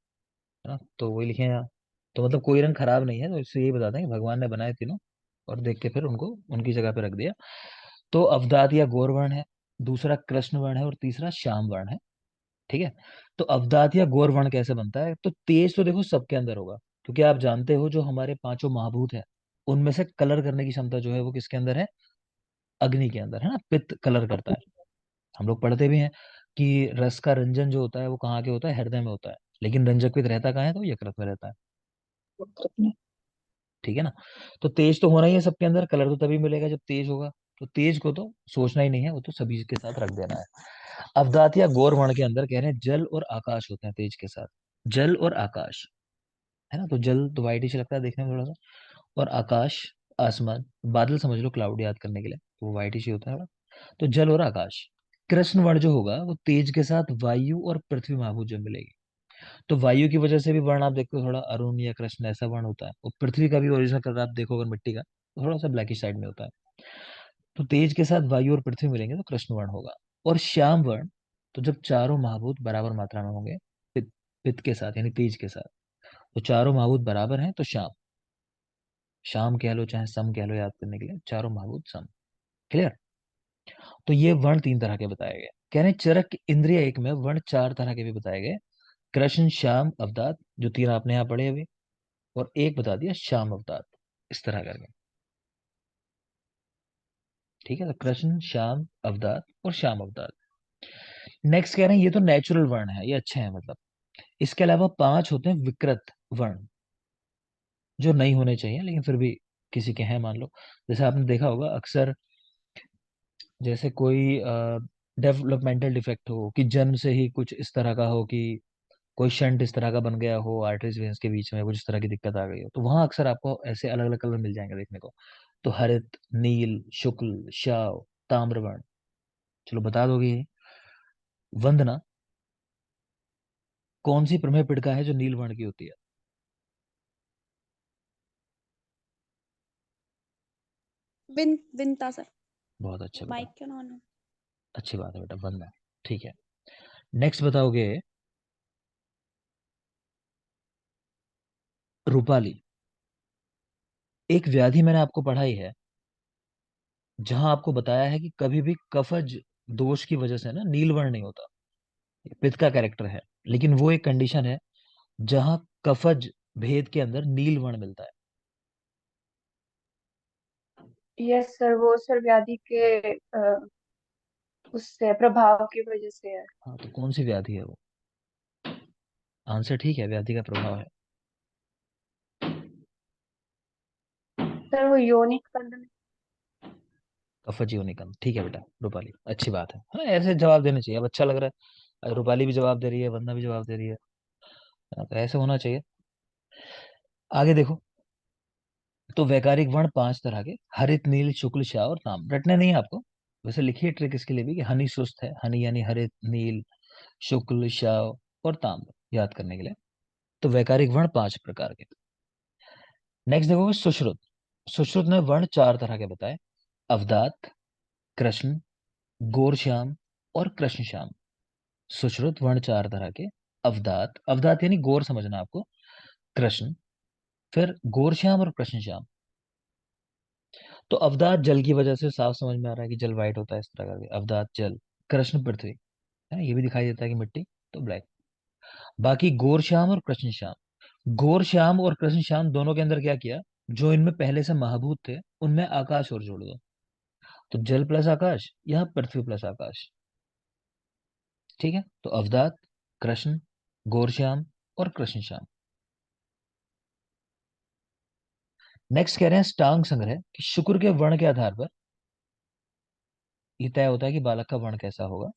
ना, तो वही लिखे हैं यहाँ। तो मतलब कोई रंग खराब नहीं है, तो इससे यही बताते हैं कि भगवान ने बनाए तीनों और देख के फिर उनको उनकी जगह पे रख दिया। तो अवदात या गौर वर्ण है, दूसरा कृष्ण वर्ण है और तीसरा श्याम वर्ण है। ठीक है, तो अवदात या गौर वर्ण कैसे बनता है? तो तेज तो देखो सबके अंदर होगा, क्योंकि आप जानते हो जो हमारे 5 महाभूत है उनमें से कलर करने की क्षमता जो है वो किसके अंदर है? अग्नि के अंदर, है ना। पित्त कलर करता है, हम लोग पढ़ते भी हैं कि रस का रंजन जो होता है वो कहाँ के होता है? हृदय में होता है, लेकिन रंजक पित्त रहता कहाँ है? तो यकृत में रहता है। ठीक है ना। तो तेज तो होना ही है सबके अंदर, कलर तो तभी मिलेगा जब तेज होगा। तो तेज को तो सोचना ही नहीं है, वो तो सभी के साथ रख देना है। अवदात या गौर वर्ण के अंदर कह रहे हैं जल और आकाश होते हैं तेज के साथ, जल और आकाश, है ना। तो जल तो वाइट ही लगता है देखने में थोड़ा सा, और आकाश, आसमान, बादल समझ लो क्लाउड याद करने के लिए, तो वो वाइट ही होता है थोड़ा। तो जल और आकाश। कृष्ण वर्ण जो होगा वो तेज के साथ वायु और पृथ्वी महाभूत जो मिलेगी। तो वायु की वजह से भी वर्ण आप देखते हो थोड़ा अरुण या कृष्ण ऐसा वर्ण होता है, और पृथ्वी का भी ओरिजिनल कलर आप देखो अगर मिट्टी का, तो थोड़ा सा ब्लैकिश साइड में होता है। तो तेज के साथ वायु और पृथ्वी मिलेंगे तो कृष्ण वर्ण होगा। और श्याम वर्ण, तो जब चारों महाभूत बराबर मात्रा में होंगे, पित्त के साथ यानी तेज के साथ, तो चारों महाभूत बराबर हैं तो श्याम, शाम कह लो चाहे सम कह लो, याद करने के लिए चारों महाभूत सम। क्लियर। तो ये वर्ण 3 तरह के बताए गए। कह रहे हैं चरक इंद्रिय एक में वर्ण 4 तरह के भी बताए गए, कृष्ण श्याम अवतार, जो 3 आपने यहाँ पढ़े अभी, और एक बता दिया श्याम अवतार, इस तरह करके। ठीक है, तो कृष्ण श्याम अवतार और श्याम अवतार। नेक्स्ट कह रहे हैं ये तो नेचुरल वर्ण है, ये अच्छे हैं मतलब। इसके अलावा 5 होते हैं विकृत वर्ण, जो नहीं होने चाहिए लेकिन फिर भी किसी के हैं मान लो। जैसे आपने देखा होगा अक्सर, जैसे कोई डेवलपमेंटल डिफेक्ट हो, कि जन्म से ही कुछ इस तरह का हो कि कोई शंट इस तरह का बन गया हो, आर्टरीज वेन्स के बीच में कुछ इस तरह की दिक्कत आ गई हो, तो वहां अक्सर आपको ऐसे अलग अलग कलर मिल जाएंगे देखने को। तो हरित, नील, शुक्ल, श्याव, ताम्रवर्ण। चलो बता दोगे ये? वंदना, कौन सी प्रमेय पिटका है जो नील वर्ण की होती है? विंता सर। बहुत अच्छा बेटा, माइक क्यों ऑन है? अच्छी बात है बेटा, वंदना। ठीक है, नेक्स्ट बताओगे रूपाली। एक व्याधि मैंने आपको पढ़ाई है, जहां आपको बताया है कि कभी भी कफज दोष की वजह से ना नीलवर्ण नहीं होता, ये पित्त का कैरेक्टर है, लेकिन वो एक कंडीशन है जहां कफज भेद के अंदर नीलवर्ण मिलता है। यस सर, वो सर व्याधि के उससे प्रभाव की वजह से है। हाँ, तो कौन सी व्याधि है वो? आंसर ठीक है, व्याधि का प्रभाव है। सर वो योनिक स्पंदन। कफज योनिकम, ठीक है बेटा रूपाली, अच्छी बात है हाँ, ऐसे जवाब देने चाहिए, अब अच्छा लग रहा है। रूपाली भी जवाब दे रही है, वंदना भी जवाब दे रही है। हाँ, तो ऐसे होना चाहिए। आगे देखो, तो वैकारिक वर्ण 5 तरह के, हरित, नील, शुक्ल, श्याव और ताम। रटने नहीं है आपको, वैसे लिखिए ट्रिक इसके लिए भी कि हनी सुस्त है, हनी यानी हरित, नील, शुक्ल, श्याव और ताम, याद करने के लिए। तो वैकारिक वर्ण 5 प्रकार के। नेक्स्ट देखोगे सुश्रुत। सुश्रुत ने वर्ण 4 तरह के बताए, अवदात, कृष्ण, गौर श्याम और कृष्ण श्याम। सुश्रुत वर्ण 4 तरह के, अवदात, अवदात यानी गौर समझना आपको, कृष्ण, फिर गौरश्याम और कृष्ण श्याम। तो अवदात जल की वजह से साफ समझ में आ रहा है कि जल वाइट होता है, इस तरह करके अवदात जल। कृष्ण पृथ्वी, है ना, ये भी दिखाई देता है कि मिट्टी, तो ब्लैक। बाकी गौरश्याम और कृष्ण श्याम, गौरश्याम और कृष्ण श्याम दोनों के अंदर क्या किया, जो इनमें पहले से महाभूत थे उनमें आकाश और जोड़ दो। तो जल प्लस आकाश, यहाँ पृथ्वी प्लस आकाश। ठीक है, तो अवदात, कृष्ण, गौरश्याम और कृष्ण श्याम। नेक्स्ट कह रहे हैं स्टांग संग्रह, कि शुक्र के वर्ण के आधार पर ये तय होता है कि बालक का वर्ण कैसा होगा।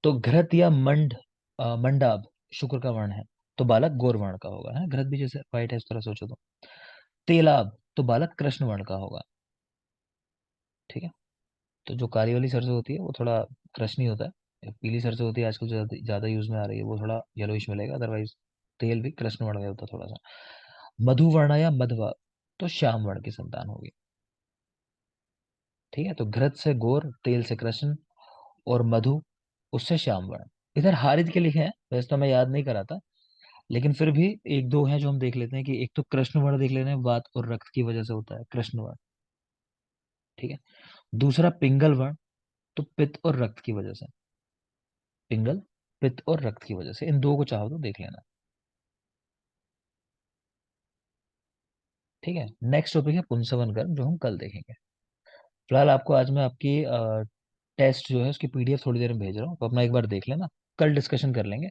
तो घृत या मंडाब शुक्र का वर्ण है, तो बालक गौर वर्ण का होगा, है घृत भी जैसे व्हाइट है इस तरह सोचो तो। तेलाब, तो बालक कृष्ण वर्ण का होगा। ठीक है, तो जो काली वाली सरसों होती है वो थोड़ा कृष्ण ही होता है, पीली सरसों होती है आजकल जो ज्यादा यूज में आ रही है वो थोड़ा येलोइश मिलेगा, अदरवाइज तेल भी कृष्ण वर्ण का होता है थोड़ा सा। मधुवर्ण या मधवा, तो श्याम वर्ण की संतान होगी। ठीक है, तो घृत से गौर, तेल से कृष्ण, और मधु उससे श्याम वर्ण। इधर हारित के लिखे हैं, वैसे तो मैं याद नहीं करा था, लेकिन फिर भी एक दो हैं जो हम देख लेते हैं, कि एक तो कृष्ण वर्ण देख लेते हैं, वात और रक्त की वजह से होता है कृष्ण वर्ण। ठीक है, दूसरा पिंगल वर्ण, तो पित्त और रक्त की वजह से, पिंगल, पित्त और रक्त की वजह से, इन दो को चाहो तो देख लेना। ठीक है, नेक्स्ट टॉपिक है पुंसवन कर्म, जो हम कल देखेंगे। फिलहाल आपको आज मैं आपकी टेस्ट जो है उसकी पीडीएफ थोड़ी देर में भेज रहा हूँ, तो अपना एक बार देख लेना, कल डिस्कशन कर लेंगे।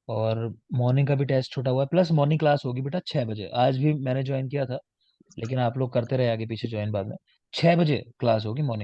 और मॉर्निंग का भी टेस्ट छूटा हुआ है, प्लस मॉर्निंग क्लास होगी बेटा 6 बजे, आज भी मैंने ज्वाइन किया था, लेकिन आप लोग करते रहे आगे पीछे ज्वाइन बाद में। 6 बजे क्लास होगी मॉर्निंग।